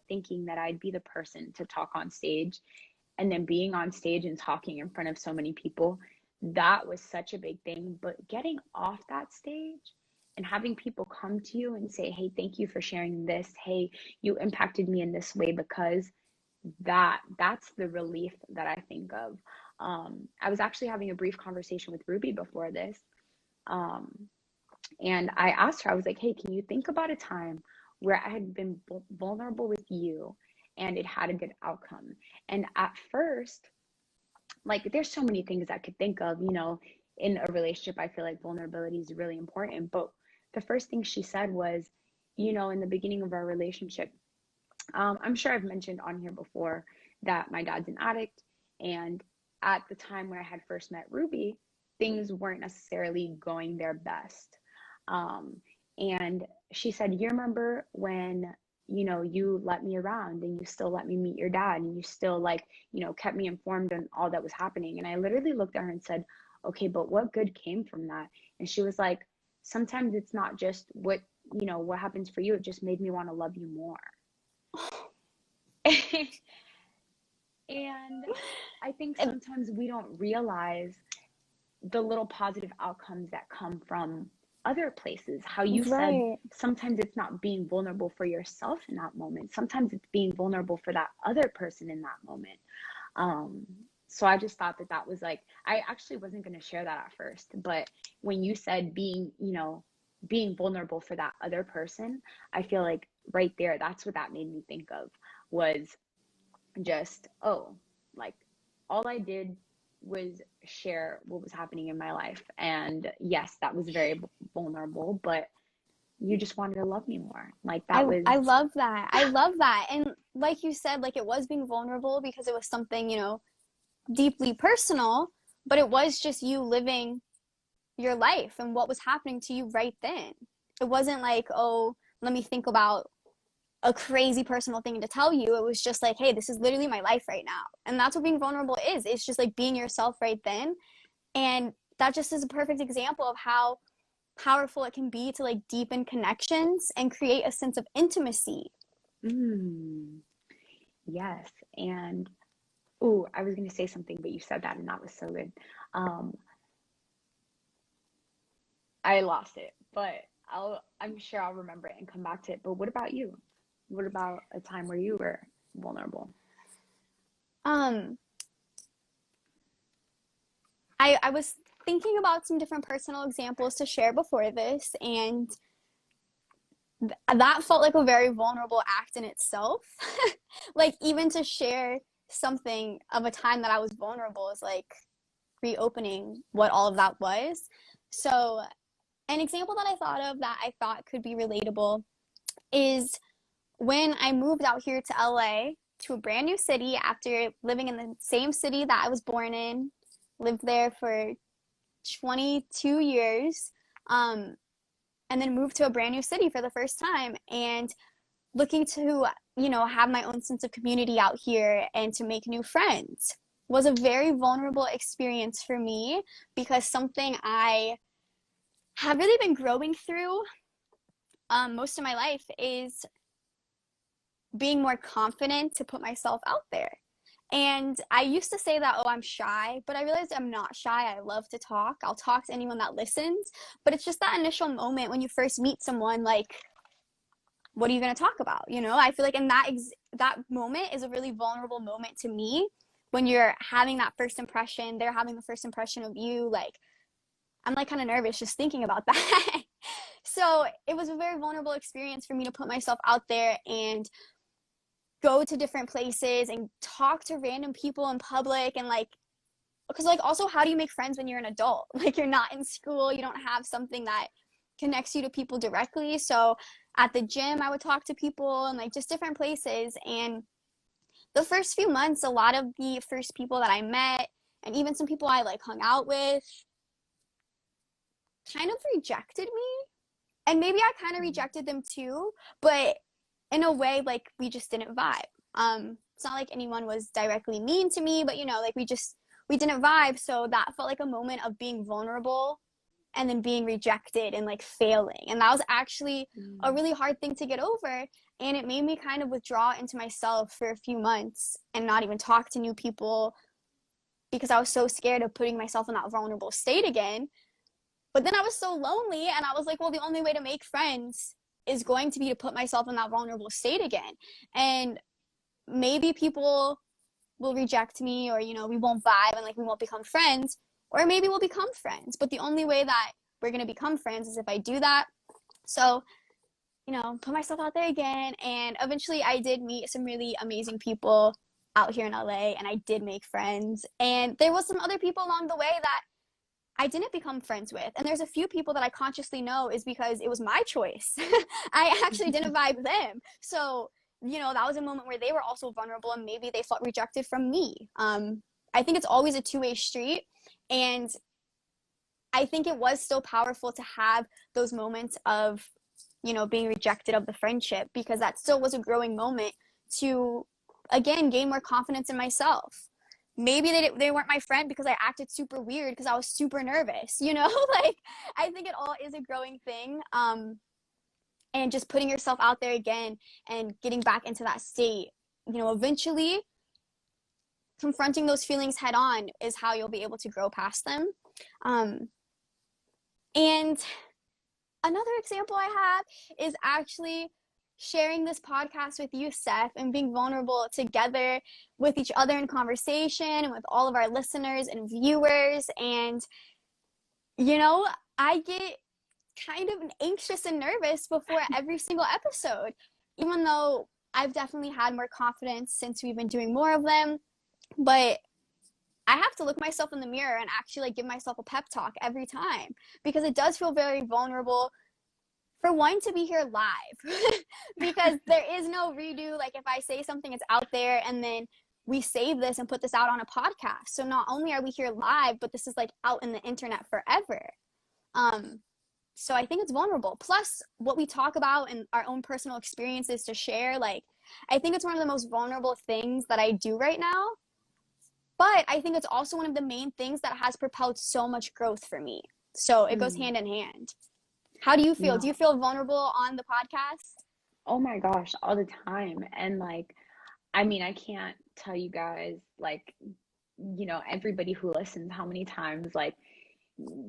thinking that I'd be the person to talk on stage, and then being on stage and talking in front of so many people. That was such a big thing. But getting off that stage and having people come to you and say, "Hey, thank you for sharing this. Hey, you impacted me in this way," because that's the relief that I think of. I was actually having a brief conversation with Ruby before this. Um, and I asked her, I was like, "Hey, can you think about a time where I had been vulnerable with you and it had a good outcome?" And at first, like, there's so many things I could think of, in a relationship. I feel like vulnerability is really important. But the first thing she said was, in the beginning of our relationship, I'm sure I've mentioned on here before that my dad's an addict. And at the time when I had first met Ruby, things weren't necessarily going their best. Um, and she said, "You remember when, you let me around and you still let me meet your dad and you still like, kept me informed on all that was happening." And I literally looked at her and said, "Okay, but what good came from that?" And she was like, "Sometimes it's not just what happens for you. It just made me want to love you more." And I think sometimes we don't realize the little positive outcomes that come from other places. How you said Right. sometimes it's not being vulnerable for yourself in that moment. Sometimes it's being vulnerable for that other person in that moment. Um, so I just thought that that was like, I actually wasn't going to share that at first, but when you said being vulnerable for that other person, I feel like right there, that's what that made me think of, was just, oh, like all I did was share what was happening in my life. And yes, that was very vulnerable, but you just wanted to love me more. Like that was, I love that. I love that. And like you said, like it was being vulnerable because it was something, deeply personal, but it was just you living your life and what was happening to you right then. It wasn't like, oh, let me think about a crazy personal thing to tell you. It was just like, hey, this is literally my life right now. And that's what being vulnerable is. It's just like being yourself right then. And that just is a perfect example of how powerful it can be to like deepen connections and create a sense of intimacy. mm, yes. And oh, I was going to say something, but you said that and that was so good. Um, I lost it, but I'm sure I'll remember it and come back to it. But what about you? What about a time where you were vulnerable? Um, I was thinking about some different personal examples to share before this, and that felt like a very vulnerable act in itself. Like, even to share something of a time that I was vulnerable is like reopening what all of that was. So, an example that I thought of that I thought could be relatable is when I moved out here to LA, to a brand new city after living in the same city that I was born in, lived there for 22 years, um, and then moved to a brand new city for the first time and looking to, have my own sense of community out here and to make new friends was a very vulnerable experience for me because something I have really been growing through most of my life is being more confident to put myself out there. And I used to say that, oh, I'm shy, but I realized I'm not shy. I love to talk. I'll talk to anyone that listens. But it's just that initial moment when you first meet someone, like, what are you going to talk about? I feel like in that moment is a really vulnerable moment to me when you're having that first impression, they're having the first impression of you. Like, I'm like kind of nervous just thinking about that. So it was a very vulnerable experience for me to put myself out there and go to different places and talk to random people in public, and like, because like also, how do you make friends when you're an adult? Like, you're not in school, you don't have something that connects you to people directly. So at the gym I would talk to people, and like just different places. And the first few months, a lot of the first people that I met, and even some people I like hung out with, kind of rejected me. And maybe I kind of rejected them too, but in a way, like, we just didn't vibe. It's not like anyone was directly mean to me, but you know, like, we didn't vibe. So that felt like a moment of being vulnerable and then being rejected and like failing. And that was actually a really hard thing to get over. And it made me kind of withdraw into myself for a few months and not even talk to new people, because I was so scared of putting myself in that vulnerable state again. But then I was so lonely, and I was like, well, the only way to make friends is going to be to put myself in that vulnerable state again. And maybe people will reject me, or, you know, we won't vibe and like we won't become friends, or maybe we'll become friends. But the only way that we're going to become friends is if I do that. So, you know, put myself out there again. And eventually I did meet some really amazing people out here in LA, and I did make friends. And there was some other people along the way that I didn't become friends with. And there's a few people that I consciously know is because it was my choice. I actually didn't vibe them. So, you know, that was a moment where they were also vulnerable, and maybe they felt rejected from me. I think it's always a two-way street. And I think it was still powerful to have those moments of, you know, being rejected of the friendship, because that still was a growing moment to, again, gain more confidence in myself. Maybe they weren't my friend because I acted super weird because I was super nervous, you know? Like, I think it all is a growing thing. And just putting yourself out there again and getting back into that state, you know, eventually confronting those feelings head on is how you'll be able to grow past them. And another example I have is actually sharing this podcast with you, Seth, and being vulnerable together with each other in conversation and with all of our listeners and viewers. And, you know, I get kind of anxious and nervous before every single episode, even though I've definitely had more confidence since we've been doing more of them. But I have to look myself in the mirror and actually like give myself a pep talk every time, because it does feel very vulnerable, for one, to be here live, because there is no redo. Like, if I say something, it's out there, and then we save this and put this out on a podcast. So not only are we here live, but this is like out in the internet forever. So I think it's vulnerable. Plus, what we talk about and our own personal experiences to share, like, I think it's one of the most vulnerable things that I do right now. But I think it's also one of the main things that has propelled so much growth for me. So it goes hand in hand. How do you feel? Do No. you feel vulnerable on the podcast? Oh my gosh, all the time. And like, I mean, I can't tell you guys, like, everybody who listens, how many times, like,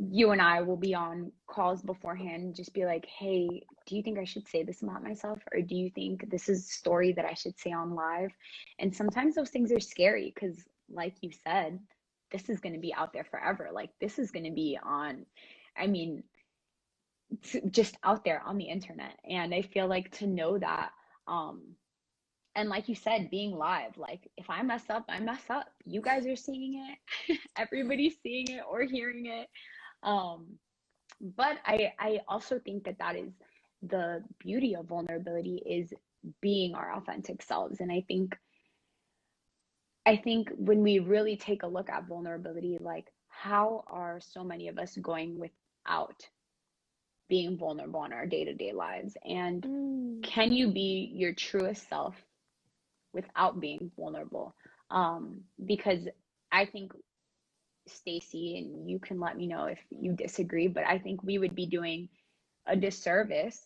you and I will be on calls beforehand and just be like, hey, do you think I should say this about myself? Or do you think this is a story that I should say on live? And sometimes those things are scary because, like you said, this is going to be out there forever. Like, this is going to be on, I mean, just out there on the internet. And I feel like to know that, and like you said, being live, like, if I mess up, I mess up. You guys are seeing it. Everybody's seeing it or hearing it. But I also think that that is the beauty of vulnerability, is being our authentic selves. And I think when we really take a look at vulnerability, like, how are so many of us going without being vulnerable in our day-to-day lives? And can you be your truest self without being vulnerable? Because I think, Stacy, and you can let me know if you disagree, but I think we would be doing a disservice,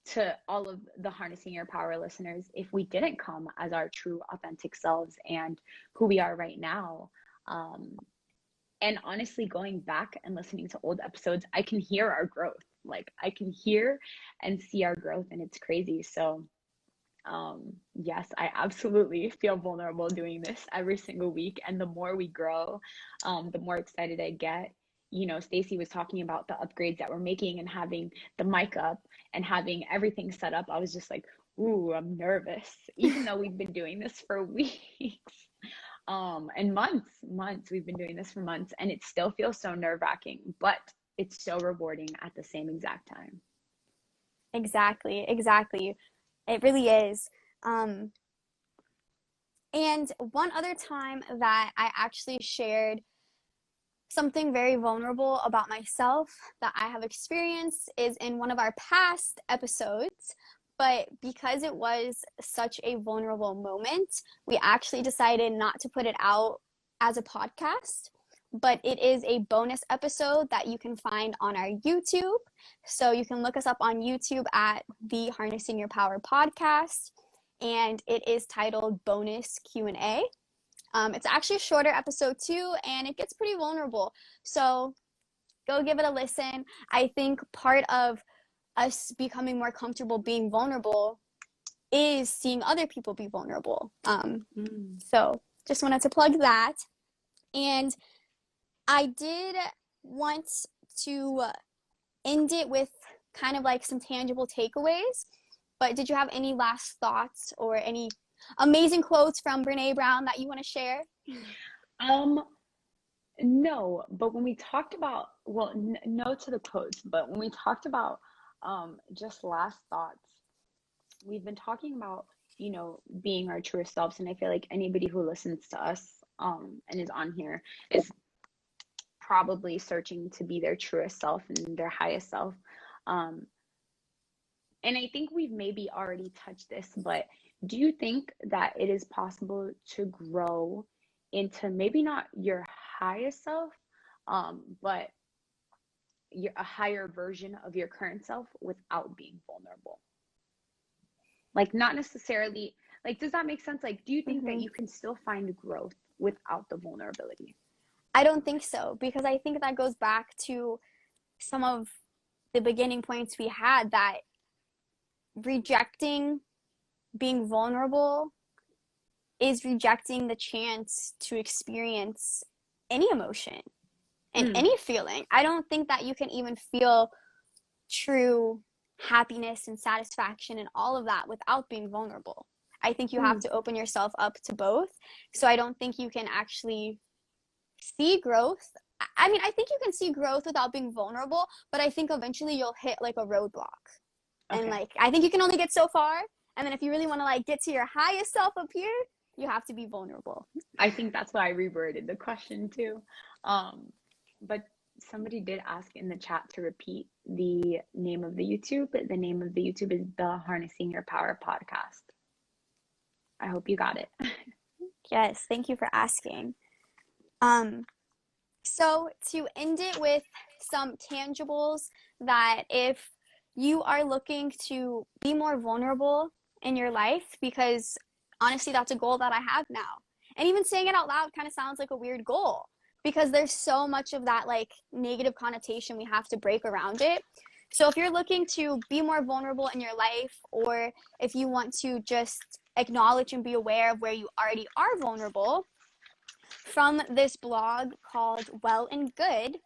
to all of the Harnessing Your Power listeners if we didn't come as our true authentic selves and who we are right now. And honestly, going back and listening to old episodes, I can hear our growth. Like, I can hear and see our growth, and it's crazy. So yes, I absolutely feel vulnerable doing this every single week. And the more we grow, the more excited I get. Stacy was talking about the upgrades that we're making and having the mic up and having everything set up. I was just like, ooh, I'm nervous, even though we've been doing this for weeks, and months. We've been doing this for months, and it still feels so nerve-wracking, but it's so rewarding at the same exact time. Exactly, exactly. It really is. Um, and one other time that I actually shared something very vulnerable about myself that I have experienced is in one of our past episodes. But because it was such a vulnerable moment, we actually decided not to put it out as a podcast. But it is a bonus episode that you can find on our YouTube. So you can look us up on YouTube at the Harnessing Your Power podcast. And it is titled Bonus Q&A. It's actually a shorter episode too, and it gets pretty vulnerable. So go give it a listen. I think part of us becoming more comfortable being vulnerable is seeing other people be vulnerable. So just wanted to plug that. And I did want to end it with kind of like some tangible takeaways. But did you have any last thoughts or any amazing quotes from Brene Brown that you want to share? Um, no, but when we talked about, well, no to the quotes, but when we talked about just last thoughts, we've been talking about, being our truest selves, and I feel like anybody who listens to us and is on here is probably searching to be their truest self and their highest self. Um, and I think we've maybe already touched this, but do you think that it is possible to grow into maybe not your highest self, but a higher version of your current self without being vulnerable? Like, not necessarily, like, does that make sense? Like, do you think that Mm-hmm. you can still find growth without the vulnerability? I don't think so, because I think that goes back to some of the beginning points we had, that rejecting being vulnerable is rejecting the chance to experience any emotion and Mm, any feeling. I don't think that you can even feel true happiness and satisfaction and all of that without being vulnerable. I think you have mm, to open yourself up to both. So I don't think you can actually see growth. I mean, I think you can see growth without being vulnerable, but I think eventually you'll hit like a roadblock. And okay. like, I think you can only get so far. And then if you really want to like get to your highest self up here, you have to be vulnerable. I think that's why I reworded the question too. Um, but somebody did ask in the chat to repeat the name of the YouTube. The name of the YouTube is the Harnessing Your Power podcast. I hope you got it. Yes, thank you for asking. Um, so to end it with some tangibles, that if you are looking to be more vulnerable in your life, because honestly, that's a goal that I have now. And even saying it out loud kind of sounds like a weird goal, because there's so much of that like negative connotation we have to break around it. So if you're looking to be more vulnerable in your life, or if you want to just acknowledge and be aware of where you already are vulnerable, from this blog called Well and Good,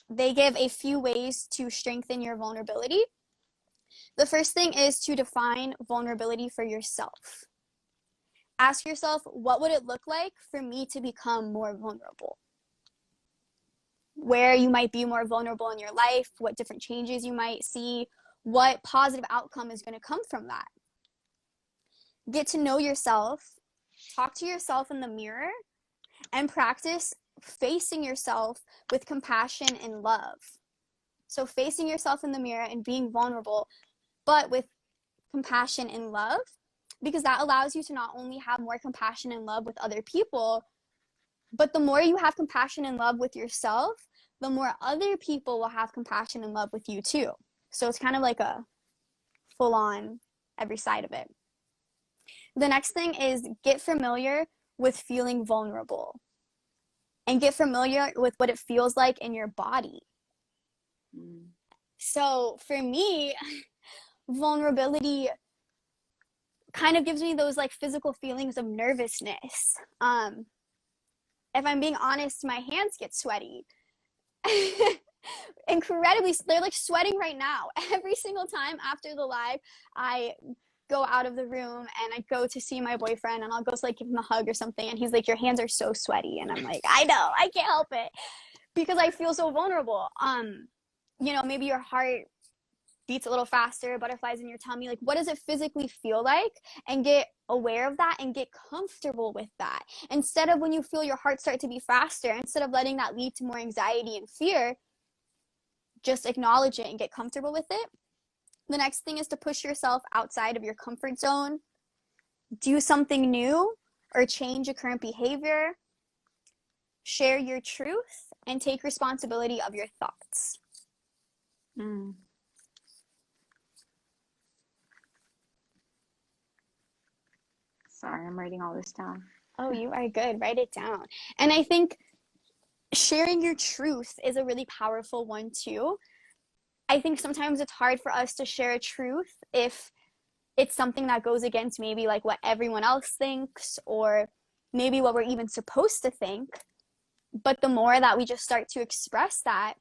they give a few ways to strengthen your vulnerability. The first thing is to define vulnerability for yourself. Ask yourself, what would it look like for me to become more vulnerable? Where you might be more vulnerable in your life, what different changes you might see, what positive outcome is going to come from that. Get to know yourself, talk to yourself in the mirror, and practice facing yourself with compassion and love. So facing yourself in the mirror and being vulnerable, but with compassion and love, because that allows you to not only have more compassion and love with other people, but the more you have compassion and love with yourself, the more other people will have compassion and love with you too. So it's kind of like a full on every side of it. The next thing is get familiar with feeling vulnerable, and get familiar with what it feels like in your body. Mm, So for me, vulnerability kind of gives me those like physical feelings of nervousness. If I'm being honest, my hands get sweaty. Incredibly, they're like sweating right now. Every single time after the live, I go out of the room and I go to see my boyfriend and I'll go to like give him a hug or something and he's like, your hands are so sweaty, and I'm like, I know, I can't help it because I feel so vulnerable. You know, maybe your heart beats a little faster, butterflies in your tummy, like what does it physically feel like, and get aware of that and get comfortable with that. Instead of when you feel your heart start to be faster, instead of letting that lead to more anxiety and fear, just acknowledge it and get comfortable with it. The next thing is to push yourself outside of your comfort zone, do something new or change a current behavior, share your truth, and take responsibility of your thoughts. Sorry, I'm writing all this down. Oh, you are good. Write it down. And I think sharing your truth is a really powerful one too. I think sometimes it's hard for us to share a truth if it's something that goes against maybe like what everyone else thinks or maybe what we're even supposed to think. But the more that we just start to express that,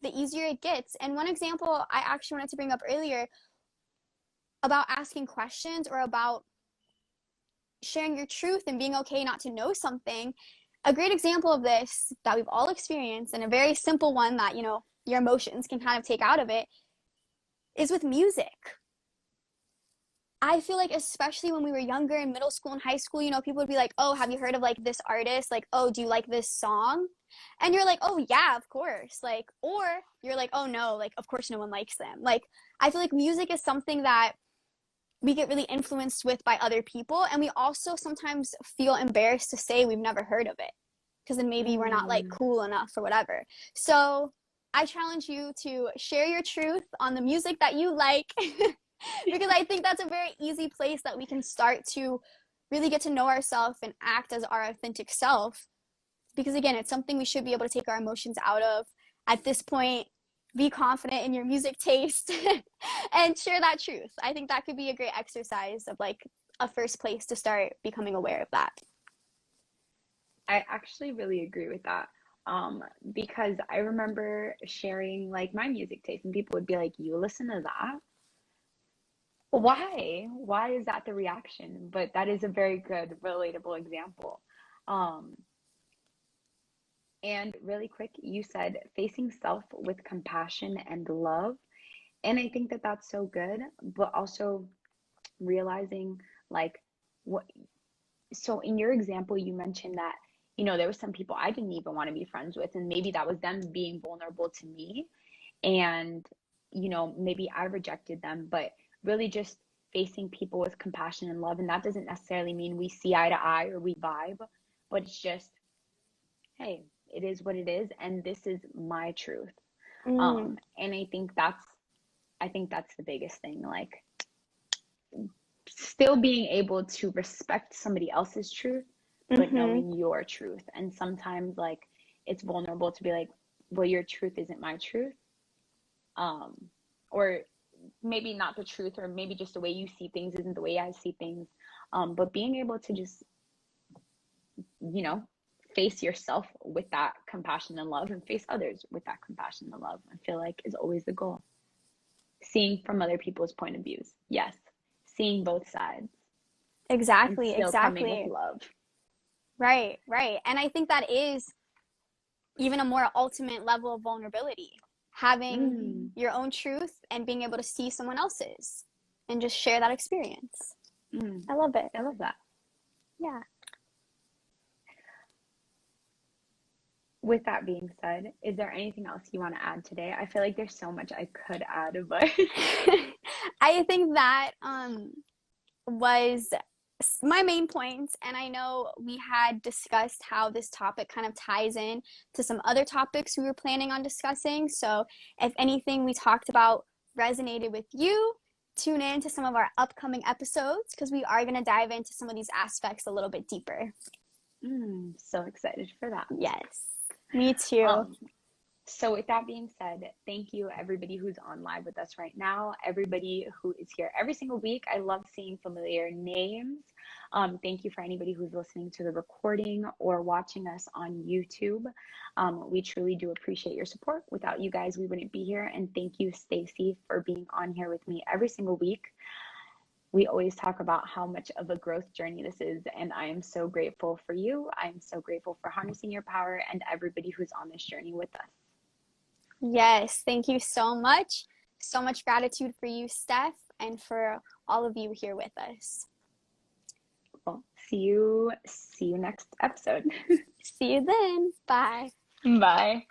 the easier it gets. And one example I actually wanted to bring up earlier about asking questions or about sharing your truth and being okay not to know something, a great example of this that we've all experienced, and a very simple one that, you know, your emotions can kind of take out of it, is with music. I feel like especially when we were younger in middle school and high school, you know, people would be like, oh, have you heard of like this artist? Like, oh, do you like this song? And you're like, oh yeah, of course. Like, or you're like, oh no, like of course no one likes them. Like, I feel like music is something that we get really influenced with by other people, and we also sometimes feel embarrassed to say we've never heard of it because then maybe we're not like cool enough or whatever. So I challenge you to share your truth on the music that you like because I think that's a very easy place that we can start to really get to know ourselves and act as our authentic self, because again, it's something we should be able to take our emotions out of. At this point, be confident in your music taste and share that truth. I think that could be a great exercise of like a first place to start becoming aware of that. I actually really agree with that. Because I remember sharing like my music taste and people would be like, you listen to that? Why? Why is that the reaction? But that is a very good, relatable example. Um, and really quick, you said facing self with compassion and love. And I think that that's so good, but also realizing like what, so in your example, you mentioned that, you know, there were some people I didn't even want to be friends with, and maybe that was them being vulnerable to me. And, you know, maybe I rejected them, but really just facing people with compassion and love. And that doesn't necessarily mean we see eye to eye or we vibe, but it's just, hey, it is what it is, and this is my truth. And I think that's the biggest thing, like still being able to respect somebody else's truth, but knowing your truth. And sometimes like it's vulnerable to be like, well, your truth isn't my truth. Or maybe not the truth, or maybe just the way you see things isn't the way I see things. But being able to just, you know, face yourself with that compassion and love, and face others with that compassion and love, I feel like is always the goal. Seeing from other people's point of views. Yes. Seeing both sides. Exactly, And still coming with exactly. love. Right, right. And I think that is even a more ultimate level of vulnerability, having your own truth and being able to see someone else's and just share that experience. I love it. I love that. Yeah. With that being said, is there anything else you want to add today? I feel like there's so much I could add, but I think that was my main points, and I know we had discussed how this topic kind of ties in to some other topics we were planning on discussing. So if anything we talked about resonated with you, tune in to some of our upcoming episodes because we are going to dive into some of these aspects a little bit deeper. So excited for that. Yes, me too. So with that being said, thank you everybody who's on live with us right now, everybody who is here every single week. I love seeing familiar names. Thank you for anybody who's listening to the recording or watching us on YouTube. We truly do appreciate your support. Without you guys, we wouldn't be here. And thank you, Stacy, for being on here with me every single week. we always talk about how much of a growth journey this is. And I am so grateful for you. I'm so grateful for harnessing your power and everybody who's on this journey with us. Yes, thank you so much. So much gratitude for you, Steph, and for all of you here with us. Well, see you next episode. See you then. Bye. Bye.